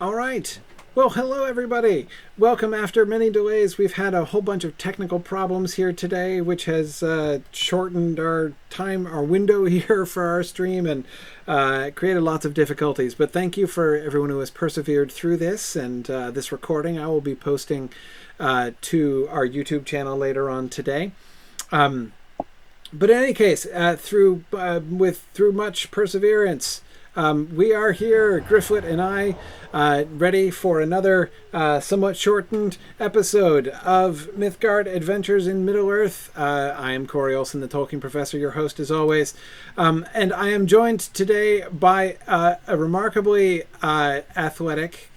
All right. Well, hello, everybody. Welcome. After many delays, we've had a whole bunch of technical problems here today, which has shortened our window here for our stream and created lots of difficulties. But thank you for everyone who has persevered through this and this recording. I will be posting to our YouTube channel later on today. But in any case, through much perseverance, we are here, Gryfflet and I, ready for another somewhat shortened episode of Mythgard Adventures in Middle-earth. I am Corey Olsen, the Tolkien Professor, your host as always. And I am joined today by a remarkably athletic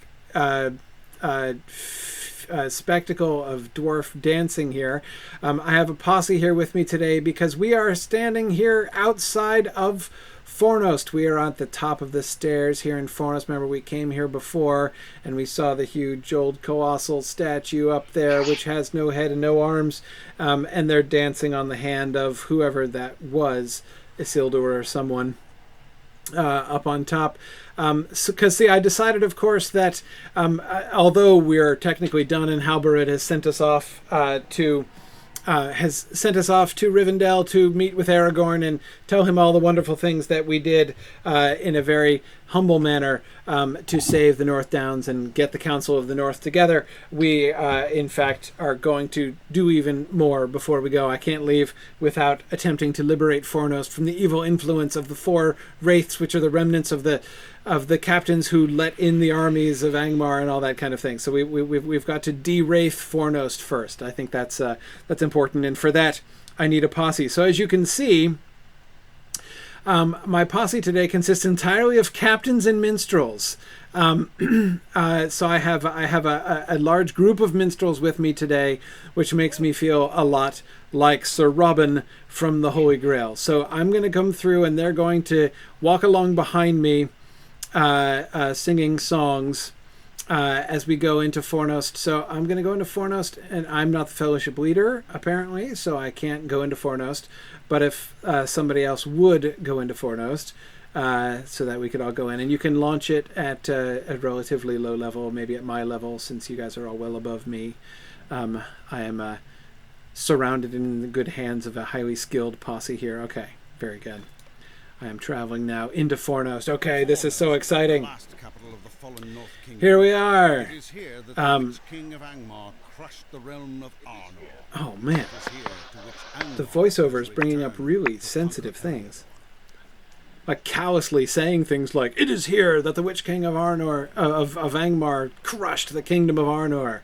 spectacle of dwarf dancing here. I have a posse here with me today because we are standing here outside of Fornost. We are at the top of the stairs here in Fornost. Remember, we came here before and we saw the huge old colossal statue up there, which has no head and no arms, and they're dancing on the hand of whoever that was, Isildur or someone, up on top. Because I decided, of course, that although we're technically done and Halberud has sent us off to Rivendell to meet with Aragorn and tell him all the wonderful things that we did in a very humble manner to save the North Downs and get the Council of the North together. We, in fact, are going to do even more before we go. I can't leave without attempting to liberate Fornost from the evil influence of the four wraiths, which are the remnants of the captains who let in the armies of Angmar and all that kind of thing. So we've got to de-wraith Fornost first. I think that's important, and for that I need a posse. So as you can see, my posse today consists entirely of captains and minstrels. So I have a large group of minstrels with me today, which makes me feel a lot like Sir Robin from the Holy Grail. So I'm going to come through, and they're going to walk along behind me, singing songs as we go into Fornost. So I'm going to go into Fornost, and I'm not the Fellowship leader, apparently, so I can't go into Fornost. But if somebody else would go into Fornost, so that we could all go in, and you can launch it at a relatively low level, maybe at my level, since you guys are all well above me. I am surrounded in the good hands of a highly skilled posse here. Okay, very good. I am traveling now into Fornost. Okay, this is so exciting. Here we are. It is here that the witch king of Angmar crushed the realm of Arnor. Oh man, the voiceover is bringing up really sensitive things, like callously saying things like, "It is here that the witch king of Arnor of Angmar crushed the kingdom of Arnor."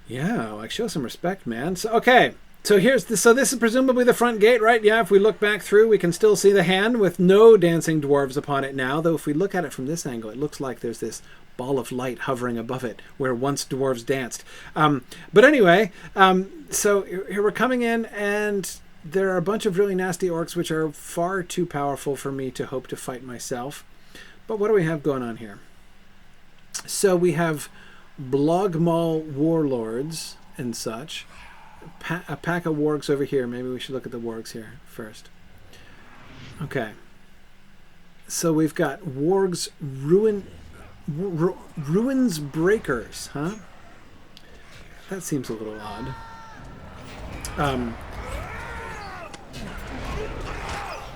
Yeah, like show some respect, man. So okay. So this is presumably the front gate, right? Yeah, if we look back through, we can still see the hand with no dancing dwarves upon it now, though if we look at it from this angle, it looks like there's this ball of light hovering above it where once dwarves danced. But anyway, so here we're coming in, and there are a bunch of really nasty orcs which are far too powerful for me to hope to fight myself. But what do we have going on here? So we have Blogmaul warlords and such. A pack of wargs over here. Maybe we should look at the wargs here first. Okay. So we've got wargs ruins breakers, huh? That seems a little odd.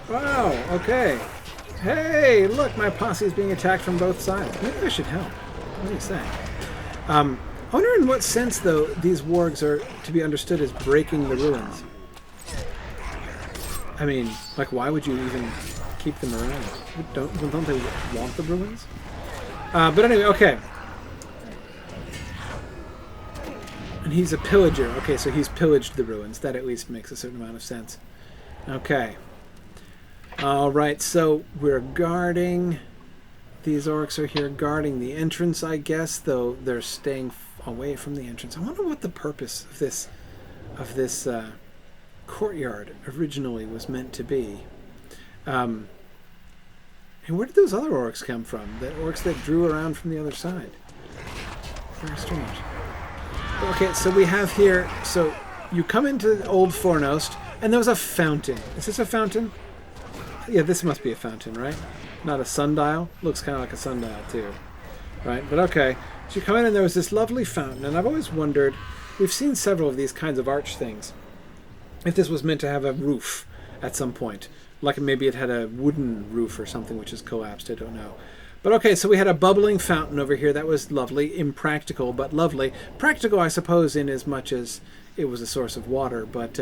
Wow, okay. Hey, look, my posse is being attacked from both sides. Maybe I should help. What do you say? I wonder in what sense, though, these wargs are to be understood as breaking the ruins. I mean, like, why would you even keep them around? Don't they want the ruins? But anyway, okay. And he's a pillager. Okay, so he's pillaged the ruins. That at least makes a certain amount of sense. Okay. All right, so we're guarding. These orcs are here guarding the entrance, I guess, though they're staying away from the entrance. I wonder what the purpose of this courtyard originally was meant to be. And where did those other orcs come from? The orcs that drew around from the other side. Very strange. Okay, so we have here, so you come into Old Fornost, and there was a fountain. Is this a fountain? Yeah, this must be a fountain, right? Not a sundial? Looks kind of like a sundial, too. right? But okay. So you come in and there was this lovely fountain, and I've always wondered, we've seen several of these kinds of arch things, if this was meant to have a roof at some point. Like maybe it had a wooden roof or something which has collapsed, I don't know. But okay, so we had a bubbling fountain over here. That was lovely, impractical, but lovely. Practical, I suppose, in as much as it was a source of water, but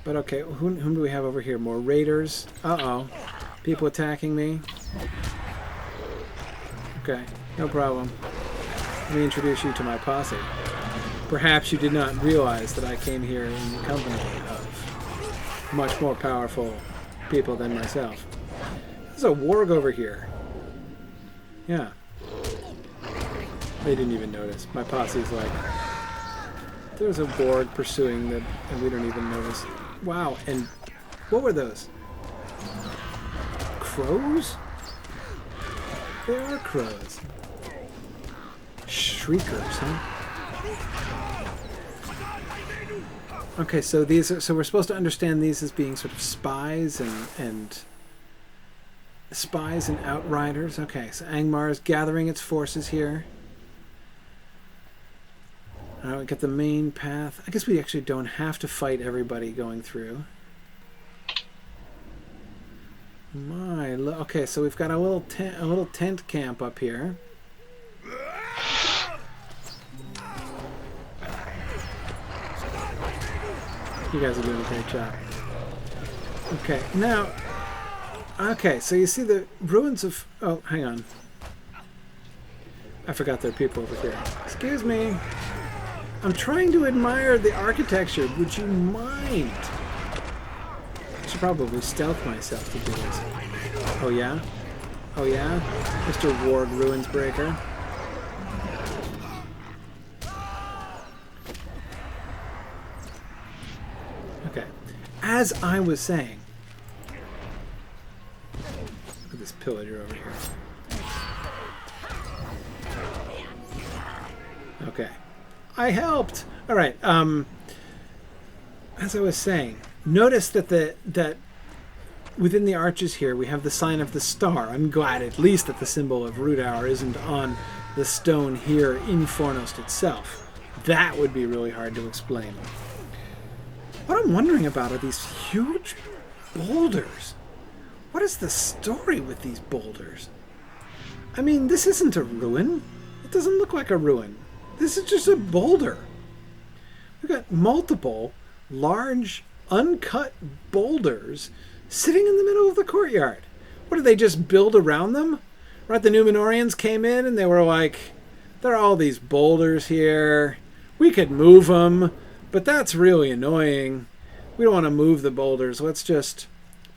okay, whom do we have over here? More raiders. Uh-oh. People attacking me. Okay, no problem. Let me introduce you to my posse. Perhaps you did not realize that I came here in the company of much more powerful people than myself. There's a warg over here. Yeah. They didn't even notice. My posse's like, there's a warg pursuing them, and we don't even notice. Wow, and what were those? Crows? They are crows. Shriekers, huh? Okay, so these are, so we're supposed to understand these as being sort of spies and spies and outriders. Okay, so Angmar is gathering its forces here. We get the main path. I guess we actually don't have to fight everybody going through. Okay, so we've got a little tent camp up here. You guys are doing a great job. Okay, now, okay, so you see the ruins of, oh, hang on. I forgot there are people over here. Excuse me. I'm trying to admire the architecture. Would you mind? I should probably stealth myself to do this. Oh, yeah? Oh, yeah? Mr. Warg Ruins Breaker. Okay. As I was saying... Look at this pillager over here. Okay. I helped! Alright, as I was saying, notice that that within the arches here we have the sign of the star. I'm glad at least that the symbol of Root Hour isn't on the stone here in Fornost itself. That would be really hard to explain. What I'm wondering about are these huge boulders. What is the story with these boulders? I mean, this isn't a ruin. It doesn't look like a ruin. This is just a boulder. We've got multiple large, uncut boulders sitting in the middle of the courtyard. What, did they just build around them? Right, the Numenorians came in and they were like, there are all these boulders here. We could move them, but that's really annoying. We don't want to move the boulders. Let's just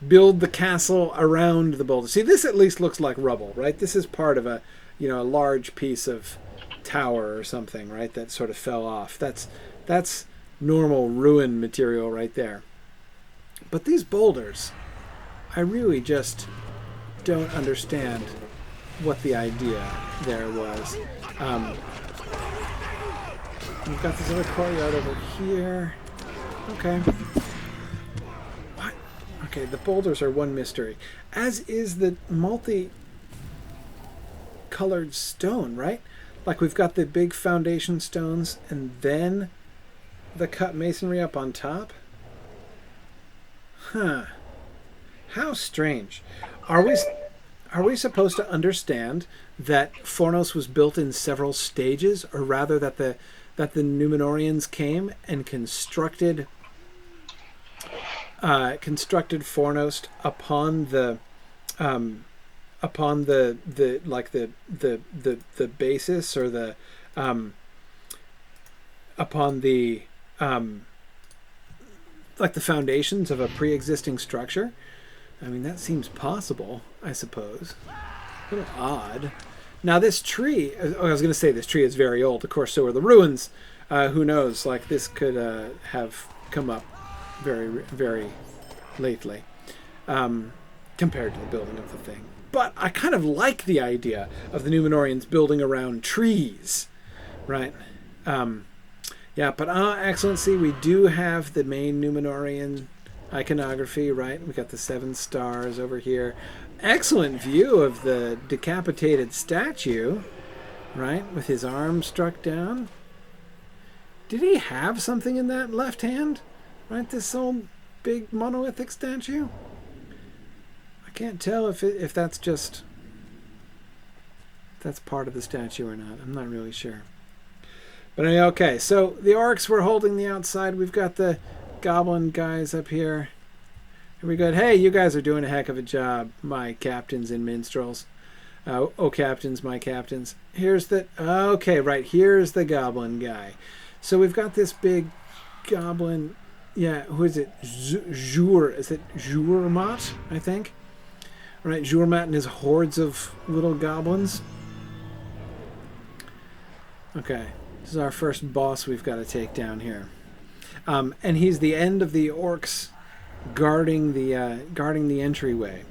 build the castle around the boulders. See, this at least looks like rubble, right? This is part of a, a large piece of tower or something, right, that sort of fell off. That's normal ruin material right there. But these boulders, I really just don't understand what the idea there was. We've got this other courtyard over here. Okay. What? Okay, the boulders are one mystery, as is the multi-colored stone, right? Like we've got the big foundation stones and then the cut masonry up on top. Huh. How strange. Are we supposed to understand that Fornos was built in several stages, or rather that the Numenorians came and constructed Fornost upon the basis, or the upon the like the foundations of a pre-existing structure? I mean, that seems possible, I suppose. A little odd. Now this tree, I was going to say this tree is very old. Of course, so are the ruins. Who knows? Like this could have come up very, very lately compared to the building of the thing. But I kind of like the idea of the Numenorians building around trees, right? Yeah, but Excellency, we do have the main Numenorian iconography, right? We got the 7 stars over here. excellent view of the decapitated statue, right, with his arm struck down. Did he have something in that left hand? Right, this old big monolithic statue? I can't tell if that's just... that's part of the statue or not. I'm not really sure. But anyway, okay, so the orcs were holding the outside. We've got the goblin guys up here. And we go, hey, you guys are doing a heck of a job, my captains and minstrels. Oh, captains, my captains. Here's the... okay, right, here's the goblin guy. So we've got this big goblin... yeah, who is it? Is it Jurmat, I think? Right, Jurmat and his hordes of little goblins. Okay, this is our first boss we've got to take down here. And he's the end of the orcs guarding the entryway.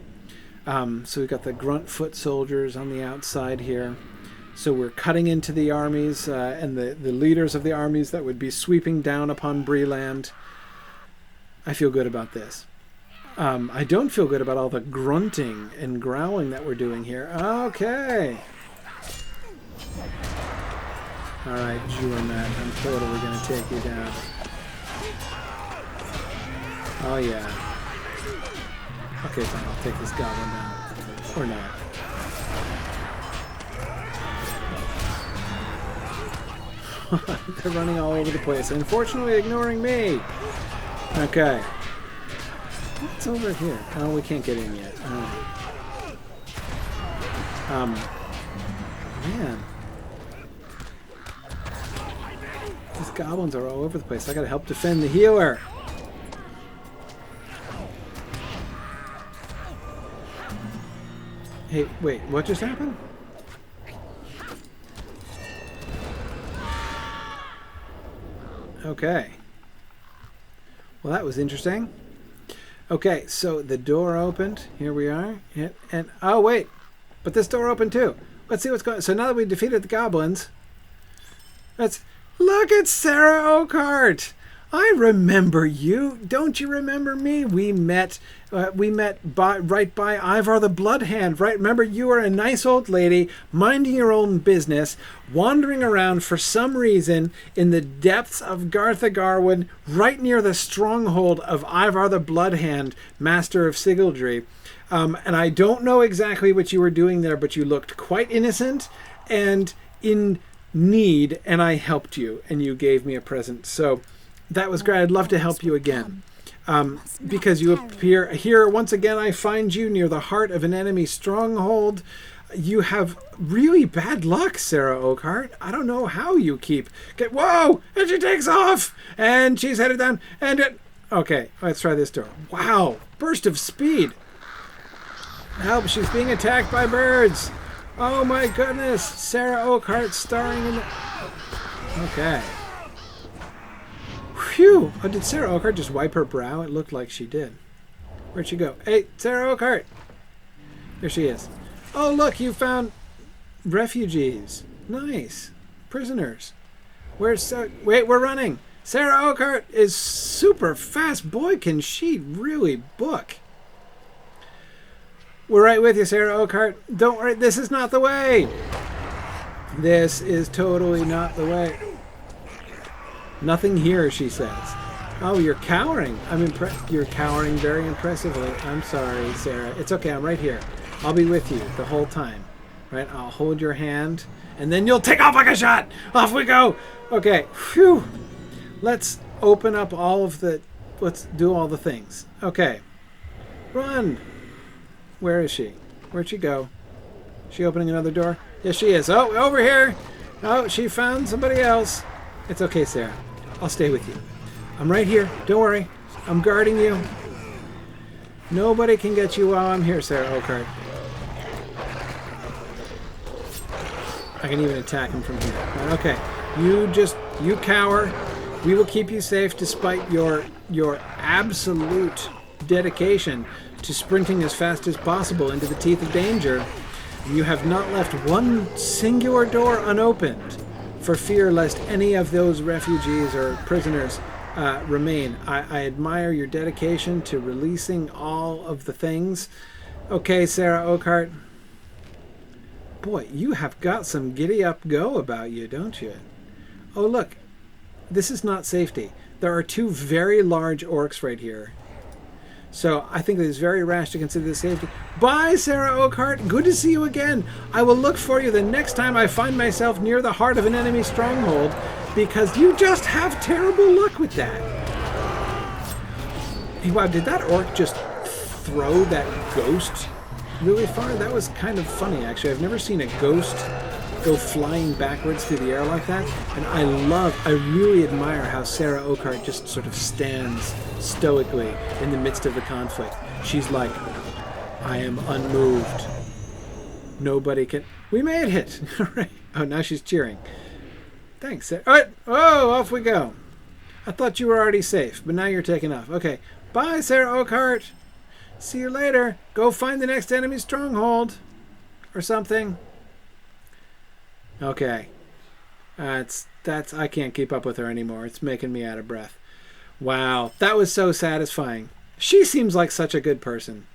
So we've got the grunt foot soldiers on the outside here. So we're cutting into the armies and the leaders of the armies that would be sweeping down upon Breeland. I feel good about this. I don't feel good about all the grunting and growling that we're doing here. Okay. All right, Jurmat, I'm totally going to take you down. Oh, yeah. Okay, fine, I'll take this goblin down. Or not. They're running all over the place, unfortunately ignoring me. Okay. What's over here? Oh, we can't get in yet. Man. These goblins are all over the place. I gotta help defend the healer. Hey, wait, what just happened? Okay. Well, that was interesting. Okay, so the door opened. Here we are. And oh, wait. But this door opened too. Let's see what's going on. So now that we defeated the goblins, look at Sarah Oakhart. I remember you. Don't you remember me? We met right by Ivar the Bloodhand, right? Remember, you were a nice old lady minding your own business, wandering around for some reason in the depths of Gartha Garwood, right near the stronghold of Ivar the Bloodhand, master of Sigildry. And I don't know exactly what you were doing there, but you looked quite innocent and in need, and I helped you, and you gave me a present. So that was great. I'd love to help you again. Because you appear here once again. I find you near the heart of an enemy stronghold. You have really bad luck, Sarah Oakhart. I don't know how you keep... Whoa! And she takes off! And she's headed down. Okay, let's try this door. Wow! Burst of speed. Help, she's being attacked by birds. Oh my goodness. Sarah Oakhart starring in the... Okay. Phew! Oh, did Sarah Oakhart just wipe her brow? It looked like she did. Where'd she go? Hey, Sarah Oakhart! There she is. Oh, look, you found refugees. Nice. Prisoners. Wait, we're running. Sarah Oakhart is super fast. Boy, can she really book. We're right with you, Sarah Oakhart. Don't worry, this is not the way. This is totally not the way. Nothing here, she says. Oh, you're cowering. I'm impressed. You're cowering very impressively. I'm sorry, Sarah. It's okay. I'm right here. I'll be with you the whole time. Right? I'll hold your hand, and then you'll take off like a shot. Off we go. Okay. Phew. Let's open up all of the... Let's do all the things. Okay. Run. Where is she? Where'd she go? Is she opening another door? Yes, she is. Oh, over here. Oh, she found somebody else. It's okay, Sarah. I'll stay with you. I'm right here. Don't worry. I'm guarding you. Nobody can get you while I'm here, Sarah Oakhart. I can even attack him from here. Okay. You cower. We will keep you safe despite your absolute dedication to sprinting as fast as possible into the teeth of danger. You have not left one singular door unopened for fear lest any of those refugees or prisoners remain. I admire your dedication to releasing all of the things Okay, Sarah Oakhart. Boy, you have got some giddy up go about you, don't you? Oh, look. This is not safety. There are two very large orcs right here. So I think it is very rash to consider this safety. Bye, Sarah Oakhart. Good to see you again. I will look for you the next time I find myself near the heart of an enemy stronghold, because you just have terrible luck with that. Hey, wow, did that orc just throw that ghost really far? That was kind of funny, actually. I've never seen a ghost go flying backwards through the air like that. And I really admire how Sarah Oakhart just sort of stands stoically in the midst of the conflict. She's like, I am unmoved. Nobody can... We made it! All right. Oh, now she's cheering. Thanks, Sarah. All right. Oh, off we go. I thought you were already safe, but now you're taking off. Okay. Bye, Sarah Oakhart. See you later. Go find the next enemy stronghold. Or something. Okay. I can't keep up with her anymore. It's making me out of breath. Wow. That was so satisfying. She seems like such a good person.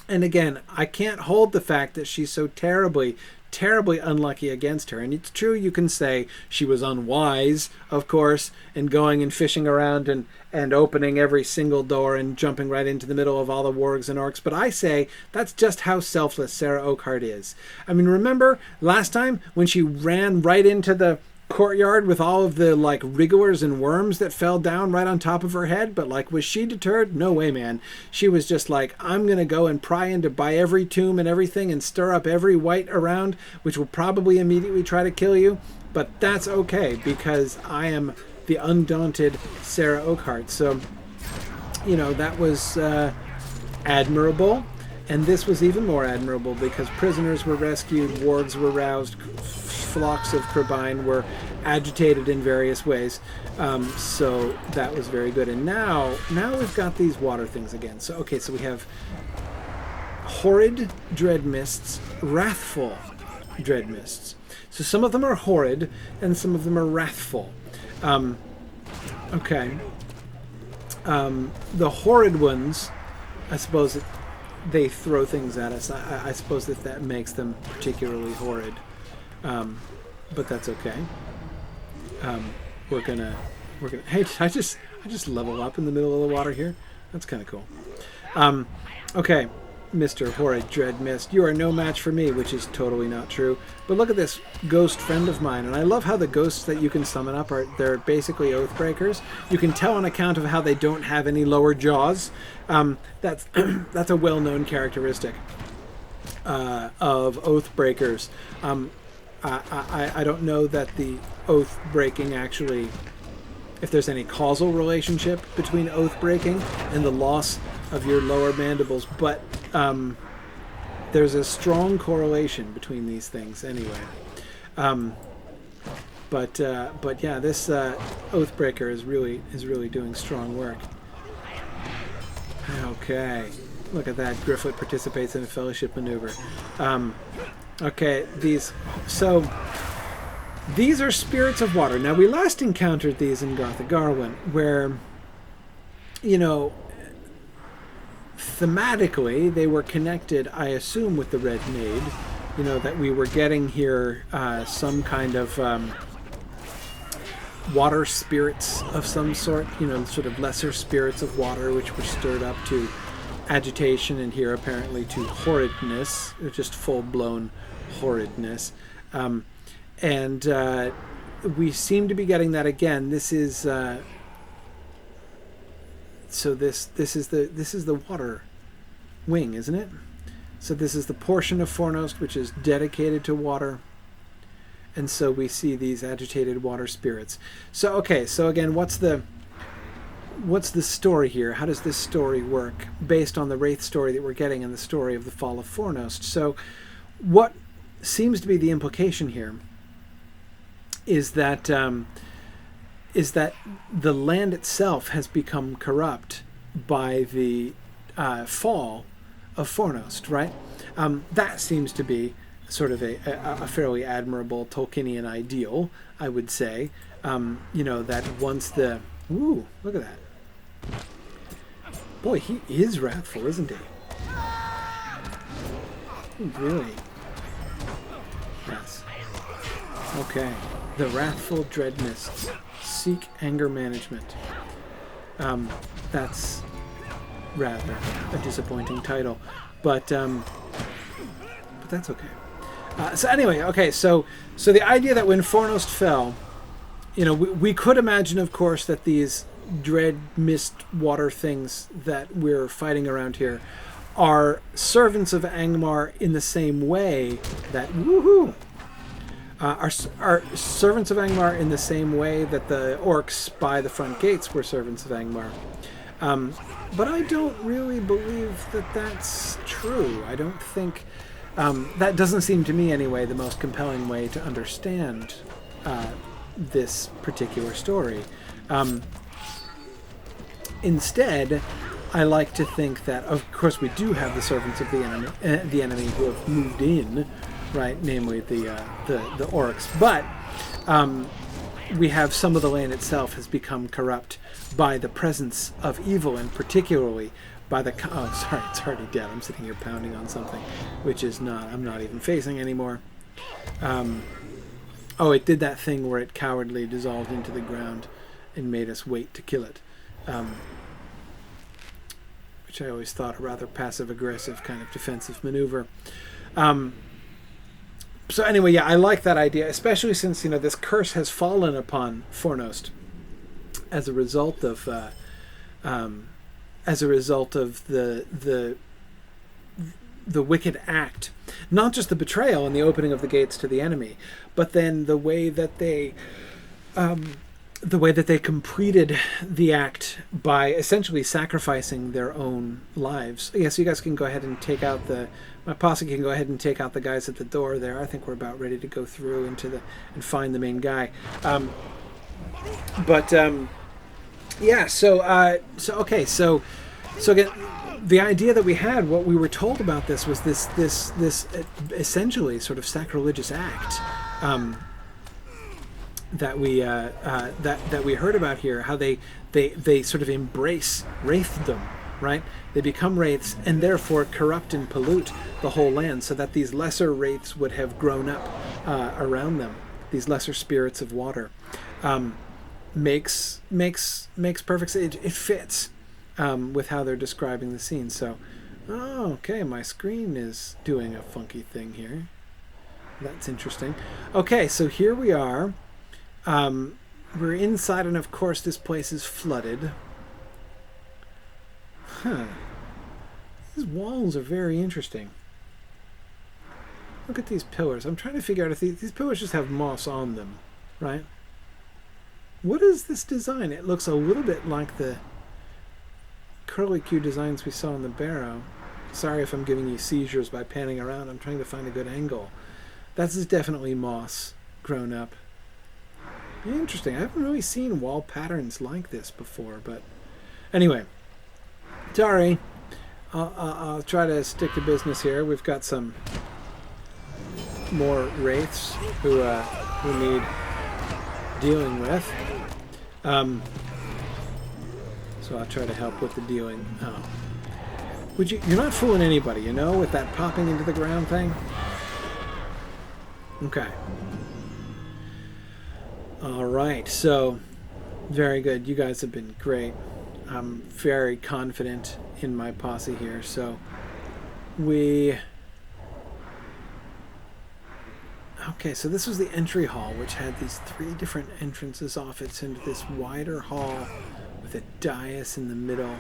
And again, I can't hold the fact that she's so terribly unlucky against her. And it's true, you can say she was unwise, of course, in going and fishing around and opening every single door and jumping right into the middle of all the wargs and orcs. But I say that's just how selfless Sarah Oakhart is. I mean, remember last time when she ran right into the courtyard with all of the like wrigglers and worms that fell down right on top of her head? But like, was she deterred? No way, man. She was just like, I'm gonna go and pry into by every tomb and everything and stir up every wight around, which will probably immediately try to kill you, but that's okay because I am the undaunted Sarah Oakhart. So, you know, that was admirable. And this was even more admirable because prisoners were rescued, wargs were roused, flocks of Crabine were agitated in various ways. So that was very good. And now we've got these water things again. So, okay, so we have horrid dread mists, wrathful dread mists. So some of them are horrid and some of them are wrathful. Okay. The horrid ones, I suppose they throw things at us. I suppose that makes them particularly horrid. But that's okay. We're gonna. Hey, did I just level up in the middle of the water here? That's kind of cool. Okay, Mr. Horrid Dread Mist, you are no match for me, which is totally not true. But look at this ghost friend of mine, and I love how the ghosts that you can summon up they're basically Oathbreakers. You can tell on account of how they don't have any lower jaws. That's that's a well-known characteristic of Oathbreakers. I don't know that the oath breaking actually, if there's any causal relationship between oath breaking and the loss of your lower mandibles, but there's a strong correlation between these things anyway. But yeah, this Oathbreaker is really doing strong work. Okay, look at that. Gryfflet participates in a fellowship maneuver. Okay, these are spirits of water. Now, we last encountered these in Gothic Garwin, where, you know, thematically they were connected, I assume, with the Red Maid. You know, that we were getting here some kind of water spirits of some sort, you know, sort of lesser spirits of water, which were stirred up to agitation, and here apparently to horridness, just full-blown horridness. And we seem to be getting that again. This is so this is the water wing, isn't it? So this is the portion of Fornost which is dedicated to water. And so we see these agitated water spirits. So okay, so again, what's the story here? How does this story work based on the Wraith story that we're getting and the story of the fall of Fornost? So what seems to be the implication here is that the land itself has become corrupt by the fall of Fornost, right? That seems to be sort of a fairly admirable Tolkienian ideal, I would say. You know, that once the... Ooh, look at that. Boy, he is wrathful, isn't he? Really? Yes. Okay. The Wrathful Dread Mists. Seek anger management. That's rather a disappointing title, but that's okay. So anyway, okay. So the idea that when Fornost fell, we could imagine, of course, that these dread mist water things that we're fighting around here are servants of Angmar in the same way that are servants of Angmar in the same way that the orcs by the front gates were servants of Angmar. But I don't really believe that that's true. I don't think that doesn't seem to me anyway the most compelling way to understand this particular story. Instead, I like to think that, of course, we do have the servants of the enemy who have moved in, right? Namely the orcs, but we have some of the land itself has become corrupt by the presence of evil, and particularly by the sorry, it's already dead. I'm sitting here pounding on something, which is I'm not even facing anymore. It did that thing where it cowardly dissolved into the ground and made us wait to kill it. Which I always thought a rather passive-aggressive kind of defensive maneuver. So anyway, yeah, I like that idea, especially since this curse has fallen upon Fornost as a result of the wicked act, not just the betrayal and the opening of the gates to the enemy, but then the way that they completed the act by essentially sacrificing their own lives. Yes, you guys can go ahead and take out my posse can go ahead and take out the guys at the door there. I think we're about ready to go through and find the main guy. So again, the idea that we had, what we were told about this was this essentially sort of sacrilegious act. That we heard about here, how they sort of embrace wraithdom, right? They become wraiths and therefore corrupt and pollute the whole land, so that these lesser wraiths would have grown up around them. These lesser spirits of water makes perfect sense. It fits with how they're describing the scene. So, okay, my screen is doing a funky thing here. That's interesting. Okay, so here we are. We're inside, and of course this place is flooded. These walls are very interesting. Look at these pillars. I'm trying to figure out if these pillars just have moss on them, right? What is this design? It looks a little bit like the curlicue designs we saw in the barrow. Sorry if I'm giving you seizures by panning around. I'm trying to find a good angle. That's definitely moss grown up. Interesting. I haven't really seen wall patterns like this before, but anyway, sorry. I'll try to stick to business here. We've got some more wraiths who need dealing with. So I'll try to help with the dealing. You're not fooling anybody, with that popping into the ground thing. Okay. All right, so very good. You guys have been great. I'm very confident in my posse here. So okay, so this was the entry hall, which had these 3 different entrances off it into this wider hall with a dais in the middle.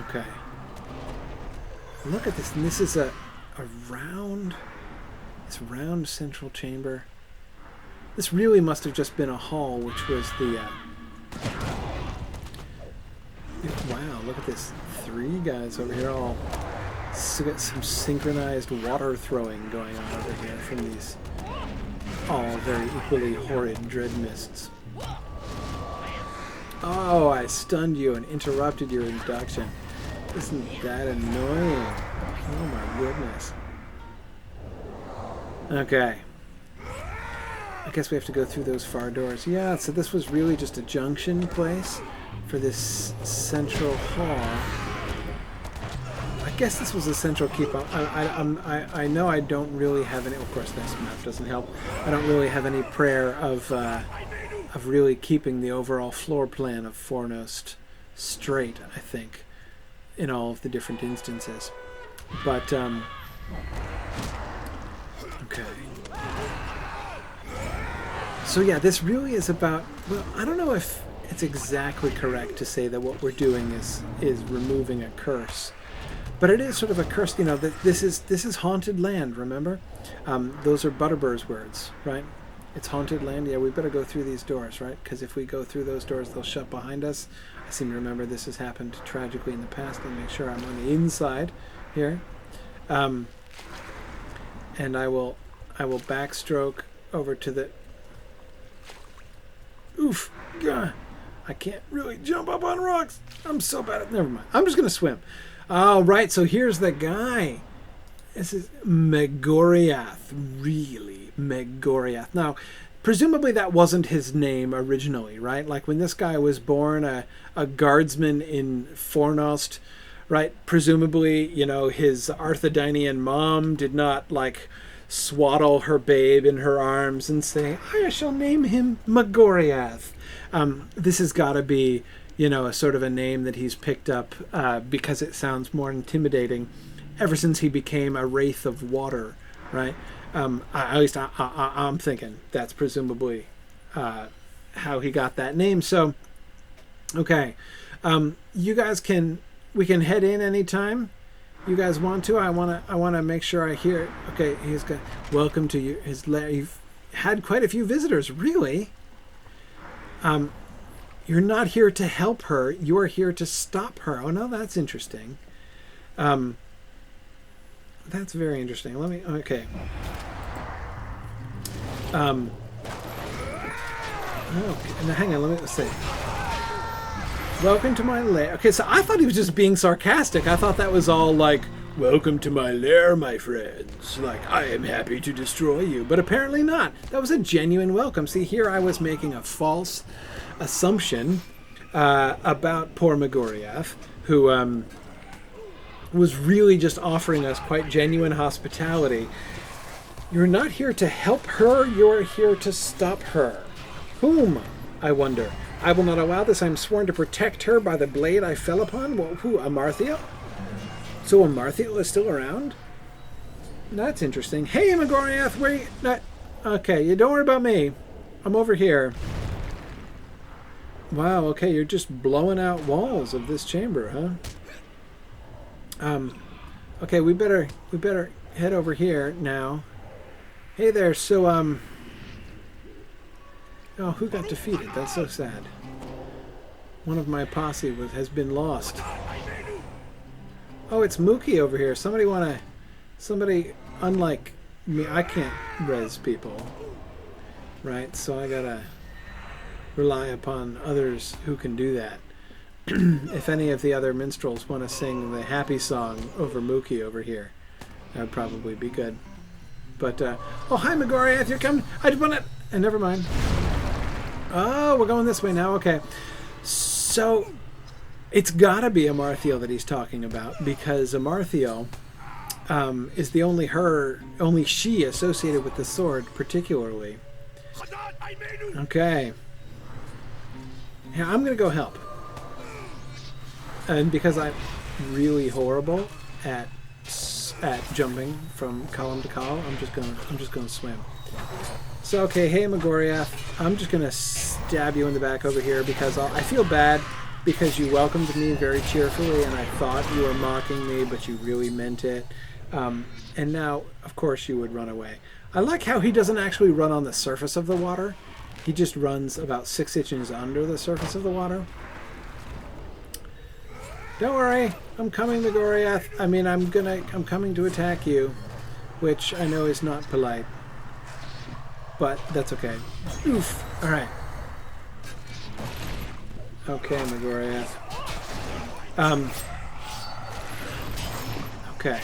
Okay. Look at this. And this is a round central chamber. This really must have just been a hall, which was the wow, look at this. 3 guys over here all got some synchronized water throwing going on over here from these all very equally horrid dread mists. Oh, I stunned you and interrupted your induction. Isn't that annoying? Oh my goodness. Okay. I guess we have to go through those far doors. Yeah, so this was really just a junction place for this central hall. I guess this was a central keep. I know I don't really have any. Of course, this map doesn't help. I don't really have any prayer of really keeping the overall floor plan of Fornost straight. I think in all of the different instances, but okay. So yeah, this really is about. Well, I don't know if it's exactly correct to say that what we're doing is removing a curse. But it is sort of a curse, you know, that this is haunted land, remember? Those are Butterbur's words, right? It's haunted land. Yeah, we better go through these doors, right? Because if we go through those doors, they'll shut behind us. I seem to remember this has happened tragically in the past. Let me make sure I'm on the inside here. And I will backstroke over to the... Oof! Gah. I can't really jump up on rocks. I'm so bad at... Never mind. I'm just going to swim. Oh, right, so here's the guy. This is Megoriath, really, Megoriath. Now, presumably that wasn't his name originally, right? Like when this guy was born, a guardsman in Fornost, right? Presumably, you know, his Arthedainian mom did not, like, swaddle her babe in her arms and say, I shall name him Megoriath. This has got to be... you know, a sort of a name that he's picked up because it sounds more intimidating ever since he became a wraith of water, right? At least I'm thinking that's presumably how he got that name. So, okay. You guys we can head in anytime you guys want to. I want to make sure I hear. Okay, he's got, welcome to his lair. You've had quite a few visitors, really. You're not here to help her. You're here to stop her. Oh, no, that's interesting. That's very interesting. Let me... Okay. Oh, now hang on. Let me see. Welcome to my lair. Okay, so I thought he was just being sarcastic. I thought that was all like, welcome to my lair, my friends. Like, I am happy to destroy you. But apparently not. That was a genuine welcome. See, here I was making a false... assumption about poor Megoriath, who was really just offering us quite genuine hospitality. You're not here to help her, you're here to stop her. Whom, I wonder? I will not allow this. I am sworn to protect her by the blade I fell upon. Well, who, Amarthiel? So Amarthiel is still around? That's interesting. Hey, Megoriath, where you... Not... Okay, you don't worry about me. I'm over here. Wow, okay, you're just blowing out walls of this chamber, huh? Okay, we better head over here now. Hey there, so, oh, who got defeated? That's so sad. One of my posse has been lost. Oh, it's Mookie over here. Somebody, unlike me, I can't res people. Right, so I gotta... rely upon others who can do that. If any of the other minstrels want to sing the happy song over Mookie over here, that would probably be good. But, oh, hi, Megoriath, you're coming. I just want to... never mind. Oh, we're going this way now. Okay. So, it's got to be Amarthiel that he's talking about, because Amarthiel is the only she associated with the sword, particularly. Okay. Yeah, I'm going to go help. And because I'm really horrible at jumping from column to column, I'm just going to swim. So, okay, hey, Megoriath, I'm just going to stab you in the back over here because I feel bad because you welcomed me very cheerfully and I thought you were mocking me, but you really meant it. And now, of course, you would run away. I like how he doesn't actually run on the surface of the water. He just runs about 6 inches under the surface of the water. Don't worry, I'm coming, Megoriath. I mean, I'm coming to attack you, which I know is not polite, but that's okay. Oof. All right. Okay, Megoriath. Okay.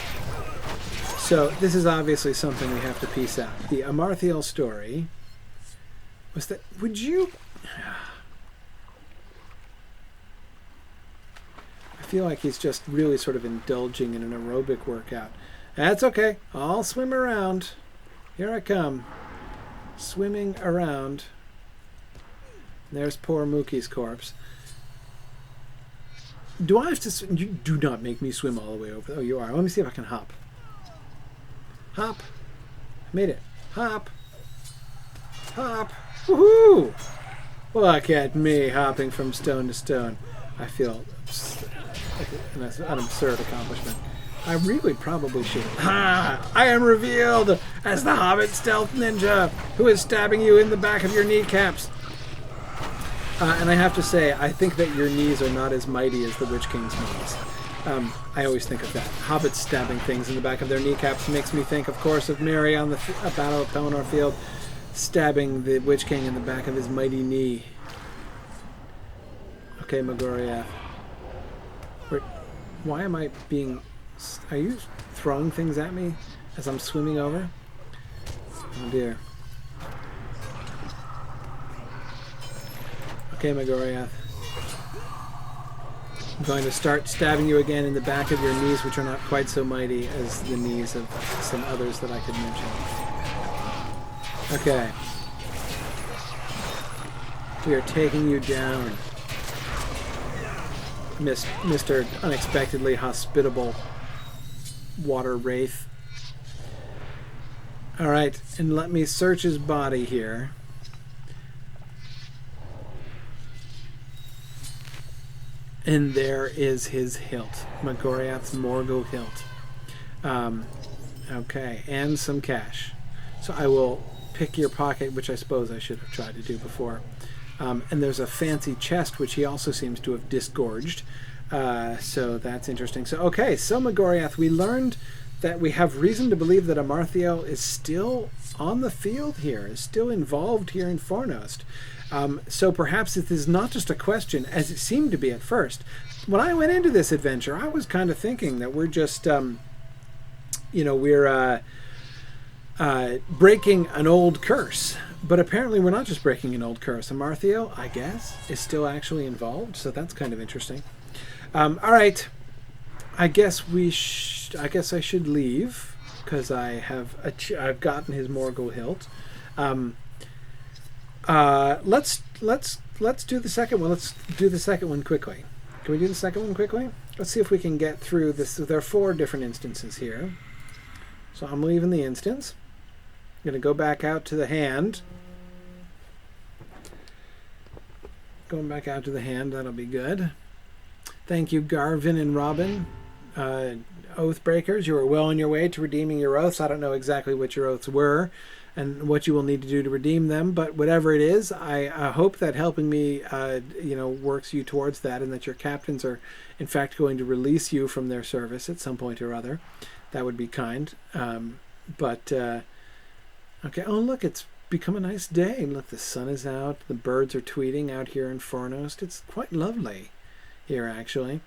So this is obviously something we have to piece out. The Amarthiel story Was that... Would you... I feel like he's just really sort of indulging in an aerobic workout. That's okay. I'll swim around. Here I come. Swimming around. There's poor Mookie's corpse. Do I have to... You do not make me swim all the way over. Oh, you are. Let me see if I can hop. Hop. Made it. Hop. Hop. Woohoo! Look at me hopping from stone to stone. I feel like an absurd accomplishment. I really probably should. Ha! I am revealed as the Hobbit stealth ninja who is stabbing you in the back of your kneecaps. And I have to say, I think that your knees are not as mighty as the Witch King's knees. I always think of that. Hobbits stabbing things in the back of their kneecaps makes me think, of course, of Merry on the Battle of Pelennor Field, stabbing the Witch King in the back of his mighty knee. Okay, Magoriath. Why am I being... Are you throwing things at me as I'm swimming over? Oh dear. Okay, Magoriath. I'm going to start stabbing you again in the back of your knees, which are not quite so mighty as the knees of some others that I could mention. Okay. We are taking you down, Mr. Unexpectedly Hospitable Water Wraith. Alright, and let me search his body here. And there is his hilt. Magoriath's Morgul hilt. Okay, and some cash. So I will pick your pocket, which I suppose I should have tried to do before. And there's a fancy chest, which he also seems to have disgorged. So that's interesting. So, okay, so Magoriath, we learned that we have reason to believe that Amarthael is still on the field here, is still involved here in Fornost. So perhaps it is not just a question, as it seemed to be at first. When I went into this adventure, I was kind of thinking that we're just, we're breaking an old curse. But apparently we're not just breaking an old curse. Amarthael, I guess, is still actually involved, so that's kind of interesting. All right. I guess I guess I should leave because I've gotten his Morgul hilt. Let's do the second one. Let's do the second one quickly. Can we do the second one quickly? Let's see if we can get through this. There are 4 different instances here. So I'm leaving the instance. I'm going to go back out to the hand. Going back out to the hand, that'll be good. Thank you, Garvin and Robin. Oath breakers, you are well on your way to redeeming your oaths. I don't know exactly what your oaths were and what you will need to do to redeem them, but whatever it is, I hope that helping me works you towards that, and that your captains are in fact going to release you from their service at some point or other. That would be kind. Okay, oh look, it's become a nice day. Look, the sun is out, the birds are tweeting out here in Fornost. It's quite lovely here, actually.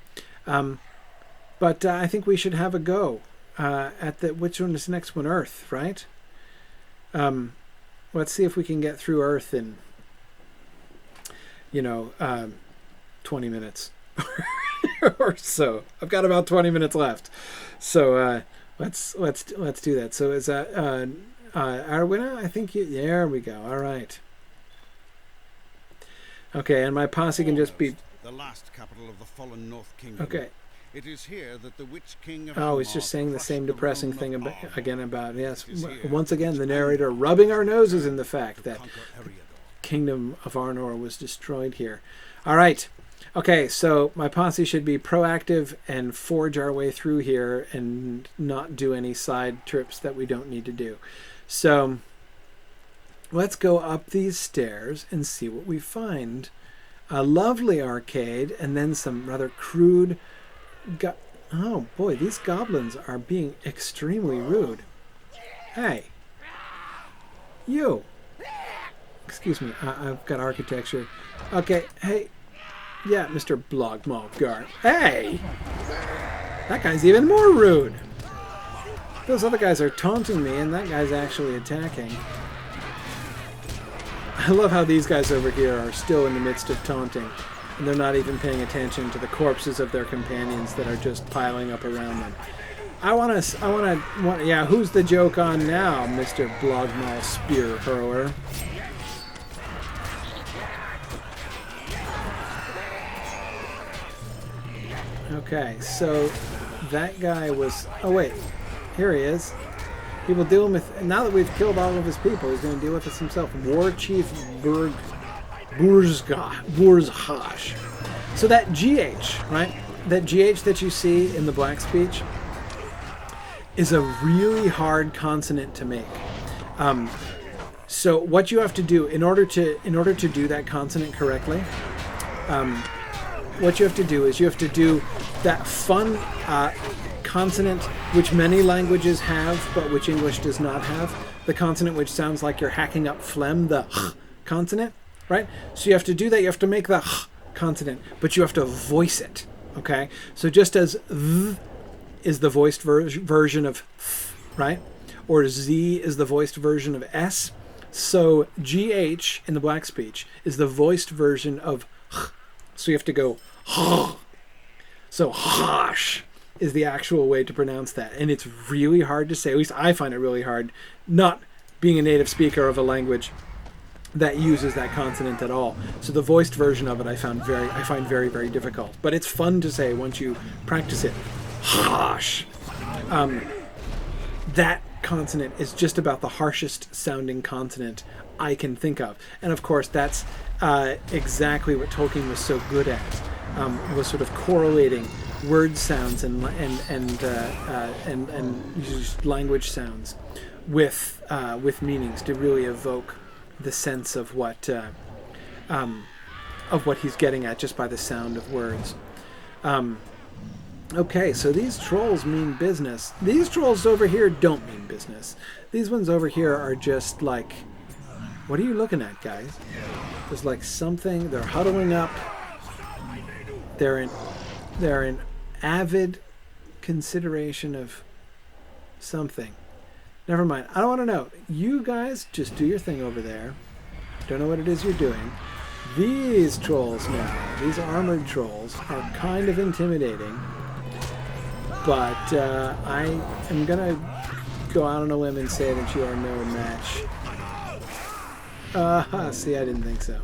But I think we should have a go at which one is the next one? Earth, right? Let's see if we can get through Earth in 20 minutes or so. I've got about 20 minutes left, so let's do that. So is that Arwina? I think there we go. All right. Okay, and my posse can just be the last capital of the fallen North Kingdom. Okay. It is here that the Witch King of Oh, he's Angmar just saying the same crushed depressing realm thing of again Arnor. about, yes, It is here once again, that the Angmar narrator rubbing our noses in the fact to that conquer Eriador. Kingdom of Arnor was destroyed here. All right. Okay, so my posse should be proactive and forge our way through here and not do any side trips that we don't need to do. So let's go up these stairs and see what we find. A lovely arcade, and then some rather crude... Oh boy, these goblins are being extremely rude. Hey. You. Excuse me, I've got architecture. Okay, hey. Yeah, Mr. Blogmogart. Hey! That guy's even more rude. Those other guys are taunting me, and that guy's actually attacking. I love how these guys over here are still in the midst of taunting, and they're not even paying attention to the corpses of their companions that are just piling up around them. Yeah, who's the joke on now, Mr. Blogmaw Spear Hurler? Okay, so that guy was... Oh, wait. Here he is. He will deal with... Now that we've killed all of his people, he's going to deal with us himself. War Chief Burzhash. So that GH, right? That GH that you see in the Black speech is a really hard consonant to make. So what you have to do in order to do that consonant correctly, what you have to do is you have to do that fun consonant which many languages have but which English does not have. The consonant which sounds like you're hacking up phlegm, the consonant, right? So you have to do that. You have to make the consonant, but you have to voice it. Okay? So just as th is the voiced version of th, right? Or Z is the voiced version of S. So GH in the Black speech is the voiced version of h. So you have to go h. So hosh is the actual way to pronounce that. And it's really hard to say. At least I find it really hard, not being a native speaker of a language that uses that consonant at all. So the voiced version of it I find very, very difficult. But it's fun to say once you practice it. Hosh. That consonant is just about the harshest sounding consonant I can think of. And of course that's exactly what Tolkien was so good at, was sort of correlating word sounds and language sounds with meanings to really evoke the sense of what he's getting at just by the sound of words. Okay, so these trolls mean business. These trolls over here don't mean business. These ones over here are just like, what are you looking at, guys? There's like something, they're huddling up. They're in avid consideration of something. Never mind. I don't want to know. You guys just do your thing over there. Don't know what it is you're doing. These trolls now, these armored trolls, are kind of intimidating. But I am going to go out on a limb and say that you are no match. See, I didn't think so.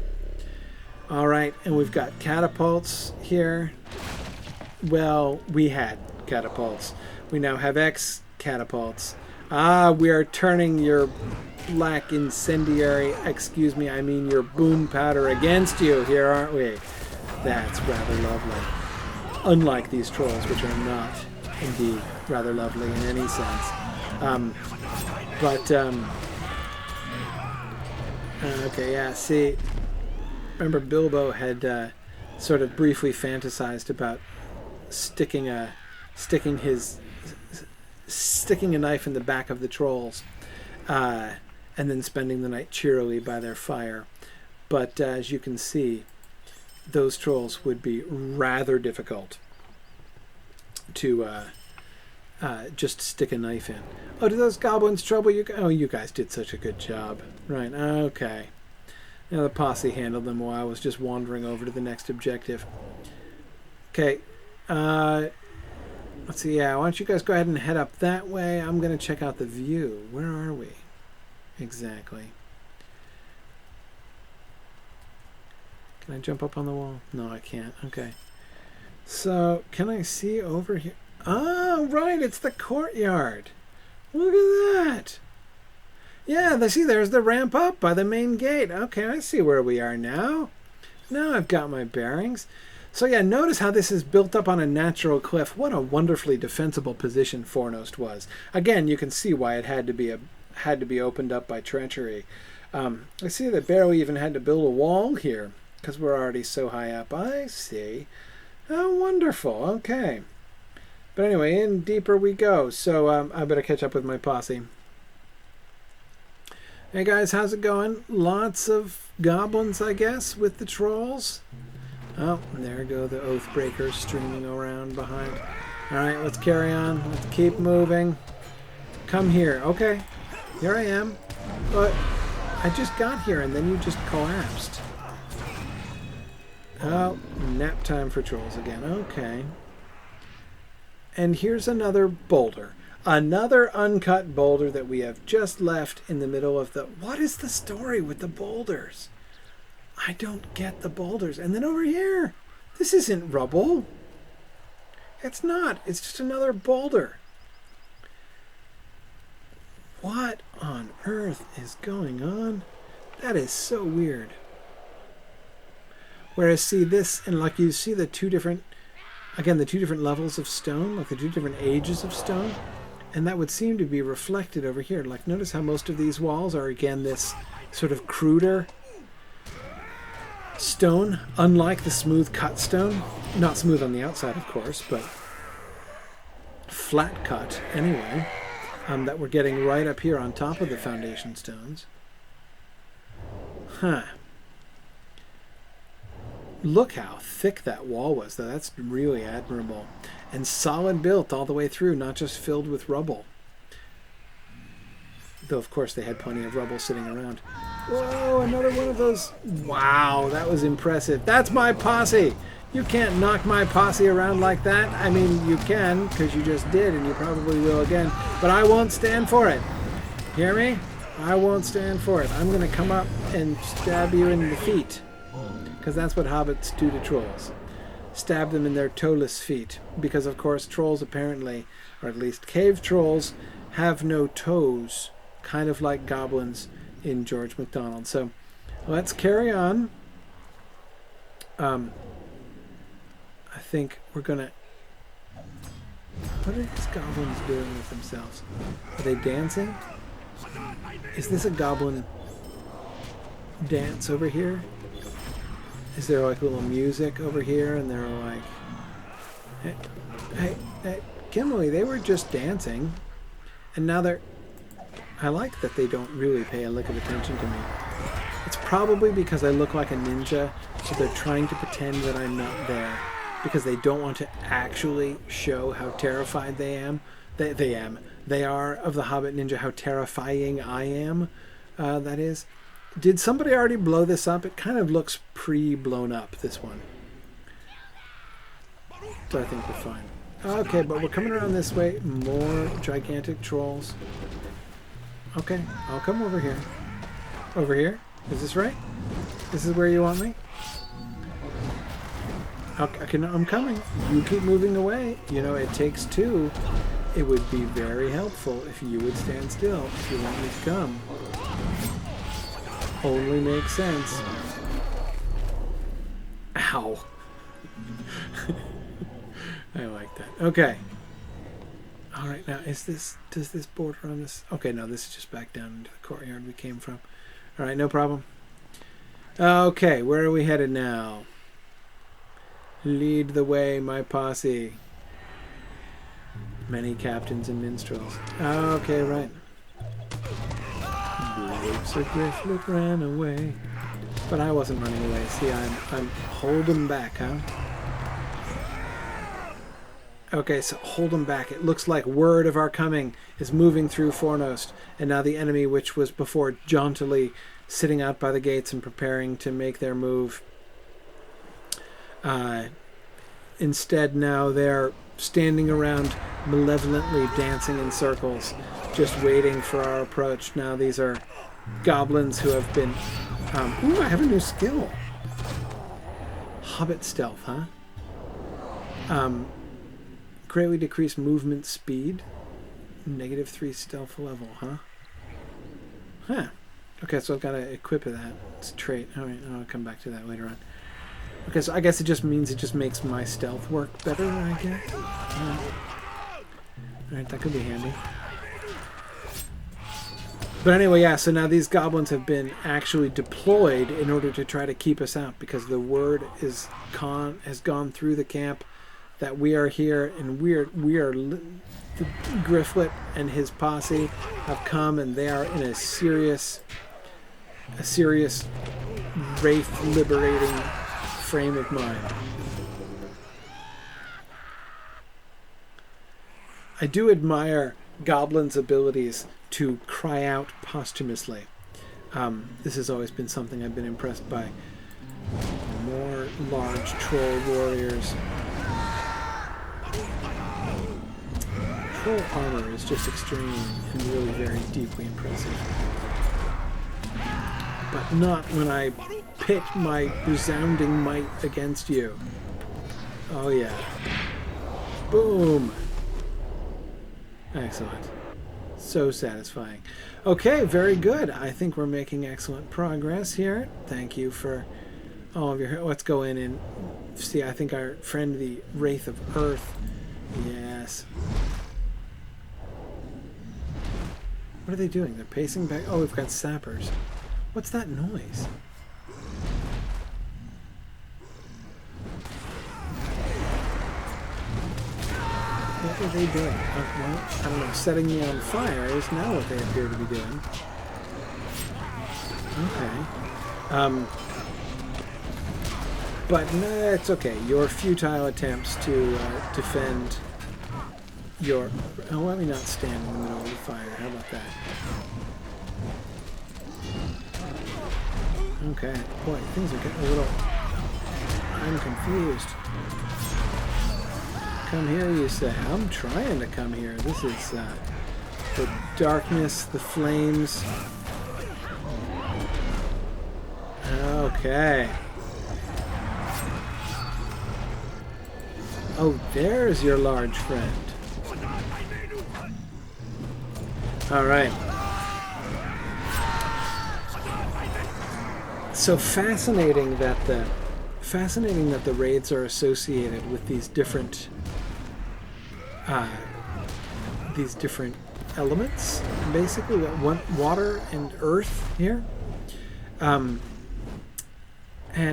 All right, and we've got catapults here. Well, we had catapults. We now have X catapults. We are turning your black incendiary, excuse me, I mean your boom powder against you here, aren't we? That's rather lovely. Unlike these trolls, which are not indeed rather lovely in any sense. Okay, yeah, see, remember Bilbo had sort of briefly fantasized about sticking a knife in the back of the trolls, and then spending the night cheerily by their fire. But as you can see, those trolls would be rather difficult to just stick a knife in. Oh, do those goblins trouble you? Oh, you guys did such a good job. Right, okay. Now the posse handled them while I was just wandering over to the next objective. Okay, let's see, yeah, why don't you guys go ahead and head up that way. I'm going to check out the view. Where are we? Exactly. Can I jump up on the wall? No, I can't. Okay. So, can I see over here? Oh, right, it's the courtyard. Look at that. Yeah, see, there's the ramp up by the main gate. Okay, I see where we are now. Now I've got my bearings. So yeah, notice how this is built up on a natural cliff. What a wonderfully defensible position Fornost was. Again, you can see why it had to be opened up by treachery. I see they barely even had to build a wall here because we're already so high up. I see. How wonderful. Okay. But anyway, in deeper we go. So I better catch up with my posse. Hey guys, how's it going? Lots of goblins, I guess, with the trolls. Oh, and there go the Oathbreakers streaming around behind. Alright, let's carry on. Let's keep moving. Come here. Okay. Here I am. But I just got here and then you just collapsed. Oh, nap time for trolls again. Okay. And here's another boulder. Another uncut boulder that we have just left in the middle of the... What is the story with the boulders? I don't get the boulders. And then over here, this isn't rubble. It's not. It's just another boulder. What on earth is going on? That is so weird. Whereas, see this, and like you see the two different levels of stone, like the two different ages of stone, and that would seem to be reflected over here. Like, notice how most of these walls are, again, this sort of cruder stone, unlike the smooth cut stone. Not smooth on the outside, of course, but flat cut anyway, that we're getting right up here on top of the foundation stones. Huh. Look how thick that wall was, though. That's really admirable. And solid built all the way through, not just filled with rubble. Though, of course, they had plenty of rubble sitting around. Whoa, another one of those. Wow, that was impressive. That's my posse. You can't knock my posse around like that. I mean, you can, because you just did, and you probably will again. But I won't stand for it. Hear me? I won't stand for it. I'm going to come up and stab you in the feet. Because that's what hobbits do to trolls. Stab them in their toeless feet. Because, of course, trolls apparently, or at least cave trolls, have no toes. Kind of like goblins in George MacDonald. So, let's carry on. I think we're going to... What are these goblins doing with themselves? Are they dancing? Is this a goblin dance over here? Is there like a little music over here and they're like, hey, Kimberly, they were just dancing and now they're... I like that they don't really pay a lick of attention to me. It's probably because I look like a ninja, so they're trying to pretend that I'm not there because they don't want to actually show how terrified they are of the Hobbit ninja, how terrifying I am, that is. Did somebody already blow this up? It kind of looks pre-blown up, this one. So I think we're fine. Okay, but we're coming around this way. More gigantic trolls. Okay, I'll come over here. Over here? Is this right? This is where you want me? I'm coming. You keep moving away. You know, it takes two. It would be very helpful if you would stand still if you want me to come. Only makes sense. Ow. I like that. Okay. Alright, now does this border on this? Okay, no, this is just back down into the courtyard we came from. Alright, no problem. Okay, where are we headed now? Lead the way, my posse. Many captains and minstrels. Okay, right. So Gryfflet ran away. But I wasn't running away. See, I'm holding back, huh? Okay, so hold them back. It looks like word of our coming is moving through Fornost. And now the enemy, which was before jauntily sitting out by the gates and preparing to make their move, instead now they're standing around malevolently dancing in circles, just waiting for our approach. Now these are goblins who have been... ooh, I have a new skill. Hobbit stealth, huh? Greatly decreased movement speed. -3 stealth level, huh? Huh. Okay, so I've got to equip that. It's a trait. Alright, I'll come back to that later on. Okay, so I guess it just means it just makes my stealth work better, I guess. Alright, that could be handy. But anyway, yeah, so now these goblins have been actually deployed in order to try to keep us out because the word has gone through the camp that we are here and the Gryfflet and his posse have come and they are in a serious wraith liberating frame of mind. I do admire goblins' abilities to cry out posthumously. This has always been something I've been impressed by. More large troll warriors. Troll armor is just extreme and really very deeply impressive. But not when I pit my resounding might against you. Oh yeah. Boom! Excellent. So satisfying. Okay, very good. I think we're making excellent progress here. Thank you for all of your... Let's go in and see, I think our friend the Wraith of Earth. Yes. What are they doing? They're pacing back. Oh, we've got sappers. What's that noise? What are they doing? Well, I don't know. Setting me on fire is now what they appear to be doing. Okay. But no, it's okay. Your futile attempts to defend your... Oh, let me not stand in the middle of the fire. How about that? Okay. Boy, things are getting a little... I'm confused. Come here, you say. I'm trying to come here. This is the darkness, the flames. Okay. Oh, there's your large friend. All right. So fascinating that the raids are associated with these different elements, basically water and earth here. And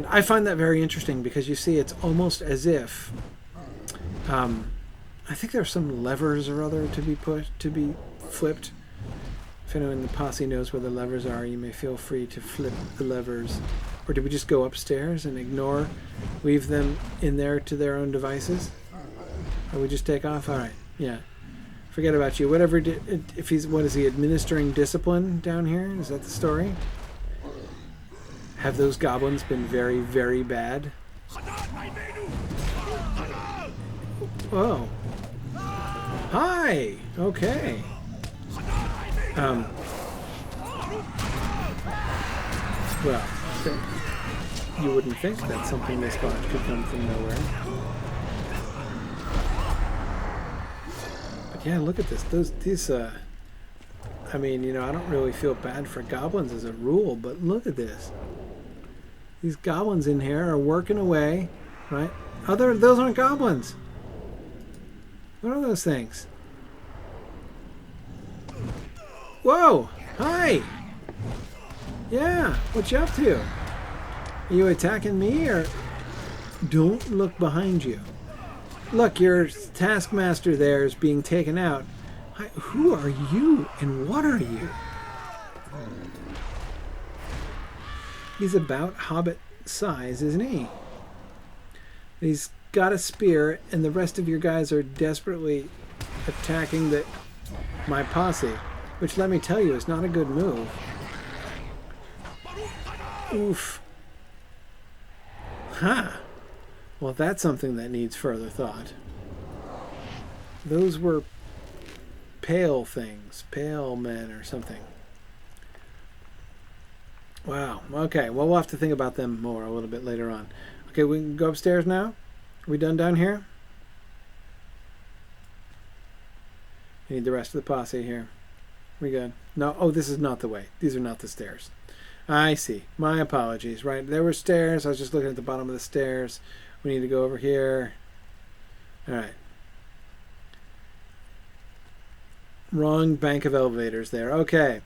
I find that very interesting because you see it's almost as if I think there are some levers or other to be flipped. If anyone in the posse knows where the levers are, you may feel free to flip the levers. Or did we just go upstairs and leave them in there to their own devices? Or we just take off? All right, yeah. Forget about you. Whatever. If he's, what is he administering discipline down here? Is that the story? Have those goblins been very, very bad? Oh. Hi. Okay. Well, you wouldn't think that something this large could come from nowhere. But yeah, look at this. I mean, you know, I don't really feel bad for goblins as a rule, but look at this. These goblins in here are working away, right? Those aren't goblins. What are those things? Whoa! Hi! Yeah, what you up to? Are you attacking me, or... Don't look behind you. Look, your taskmaster there is being taken out. Hi, who are you, and what are you? He's about hobbit size, isn't he? He's got a spear, and the rest of your guys are desperately attacking my posse, which, let me tell you, is not a good move. Oof. Ha! Huh. Well, that's something that needs further thought. Those were pale things, pale men or something. Wow. Okay, well, we'll have to think about them more a little bit later on. Okay, we can go upstairs now? Are we done down here? We need the rest of the posse here. We good? No, oh, this is not the way. These are not the stairs. I see. My apologies. Right, there were stairs. I was just looking at the bottom of the stairs. We need to go over here. All right. Wrong bank of elevators there. Okay.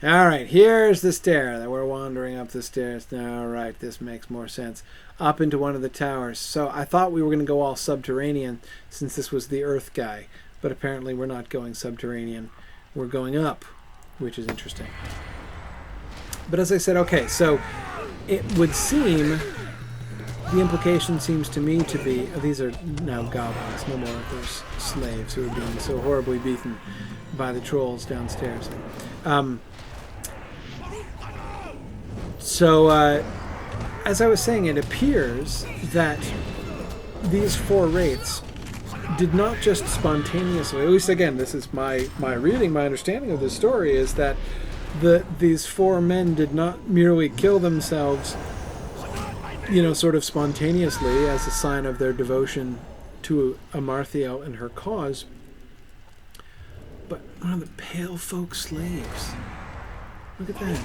All right, here's the stair that we're wandering up the stairs. All right, this makes more sense. Up into one of the towers. So I thought we were going to go all subterranean since this was the Earth guy, but apparently we're not going subterranean. We're going up, which is interesting. But as I said, okay, so it would seem, the implication seems to me to be, these are now goblins, no more of those slaves who are being so horribly beaten by the trolls downstairs. So, as I was saying, it appears that these 4 wraiths did not just spontaneously, at least again, this is my reading, my understanding of this story, is that these 4 men did not merely kill themselves, sort of spontaneously as a sign of their devotion to Amarthael and her cause, but one of the pale folk slaves. Look at that.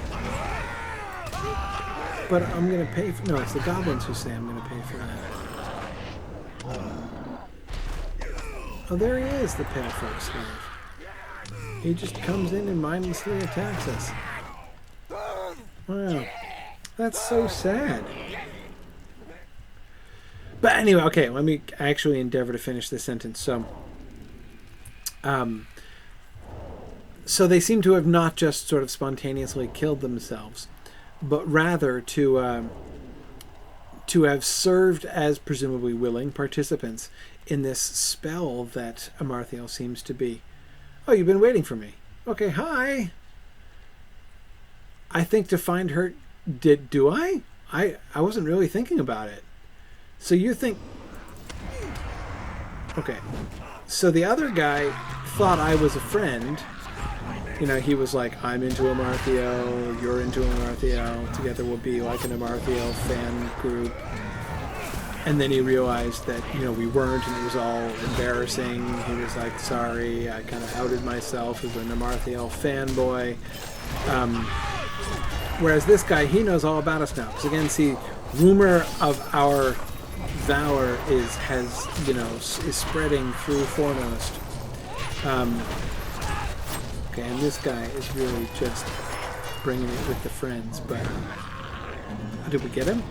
But I'm going to pay for... No, it's the goblins who say I'm going to pay for that. Oh, there he is, the pale folk slave. He just comes in and mindlessly attacks us. Wow. That's so sad. But anyway, okay, let me actually endeavor to finish this sentence. So they seem to have not just sort of spontaneously killed themselves, but rather to have served as presumably willing participants in this spell that Amarthael seems to be. Oh, you've been waiting for me. Okay, hi. I think to find her... Do I? I wasn't really thinking about it. So you think... Okay. So the other guy thought I was a friend. He was like, I'm into Amarthael, you're into Amarthael, together we'll be like an Amarthael fan group. And then he realized that, we weren't, and it was all embarrassing. He was like, sorry, I kind of outed myself as an Amarthael fanboy. Whereas this guy, he knows all about us now. Because again, see, rumor of our valor is spreading through Fornost. Okay, and this guy is really just bringing it with the friends, but... Did we get him?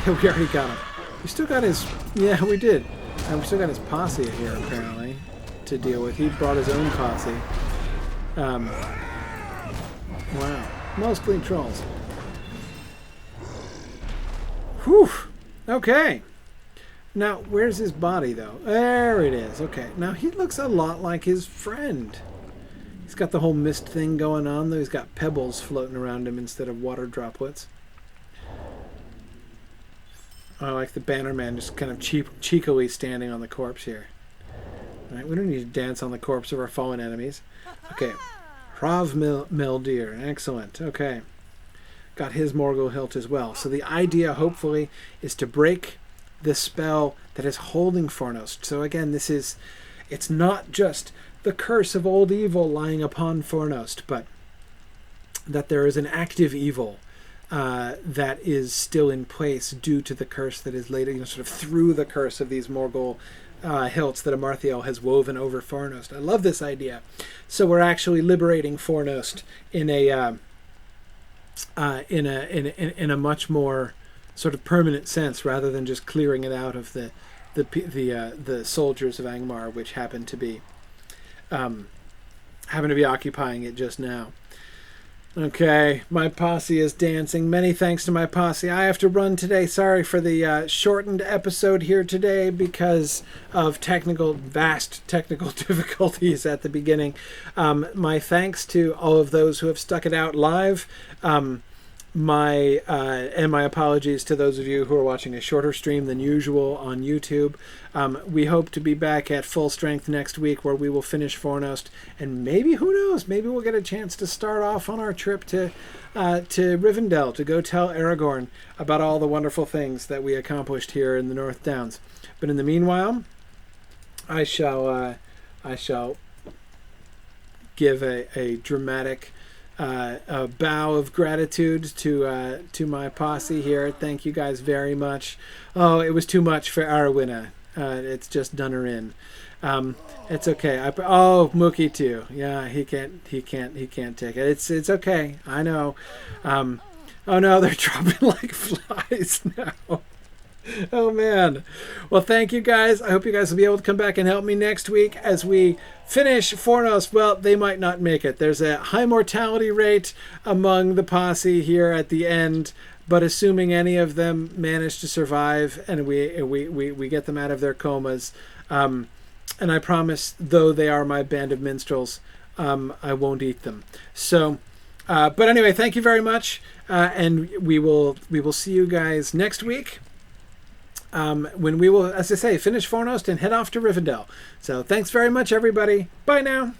We already got him. We still got his... Yeah, we did. And we still got his posse here, apparently, to deal with. He brought his own posse. Wow. Mostly trolls. Whew. Okay. Now, where's his body, though? There it is. Okay. Now, he looks a lot like his friend. He's got the whole mist thing going on, though. He's got pebbles floating around him instead of water droplets. I like the Bannerman just kind of cheekily standing on the corpse here. All right, we don't need to dance on the corpse of our fallen enemies. Okay. Hrav Meldir. Excellent. Okay. Got his Morgul hilt as well. So the idea, hopefully, is to break the spell that is holding Fornost. So again, it's not just the curse of old evil lying upon Fornost, but that there is an active evil that is still in place due to the curse that is later, sort of through the curse of these Morgul hilts that Amarthael has woven over Fornost. I love this idea. So we're actually liberating Fornost in a much more sort of permanent sense, rather than just clearing it out of the soldiers of Angmar, which happen to be occupying it just now. Okay, my posse is dancing. Many thanks to my posse. I have to run today. Sorry for the shortened episode here today because of vast technical difficulties at the beginning. My thanks to all of those who have stuck it out live. My apologies to those of you who are watching a shorter stream than usual on YouTube. We hope to be back at full strength next week, where we will finish Fornost, and maybe, who knows, maybe we'll get a chance to start off on our trip to Rivendell to go tell Aragorn about all the wonderful things that we accomplished here in the North Downs. But in the meanwhile, I shall give a dramatic a bow of gratitude to my posse here. Thank you guys very much. Oh, it was too much for Arwina. It's just done her in. It's okay. Mookie too. Yeah, he can't take it. It's okay. I know. Oh no, they're dropping like flies now. Oh man. Well, thank you guys. I hope you guys will be able to come back and help me next week as we finish Fornost. Well, they might not make it. There's a high mortality rate among the posse here at the end, but assuming any of them manage to survive and we get them out of their comas, and I promise, though they are my band of minstrels, I won't eat them. So But anyway, thank you very much, and we will see you guys next week. When we will, as I say, finish Fornost and head off to Rivendell. So thanks very much, everybody. Bye now.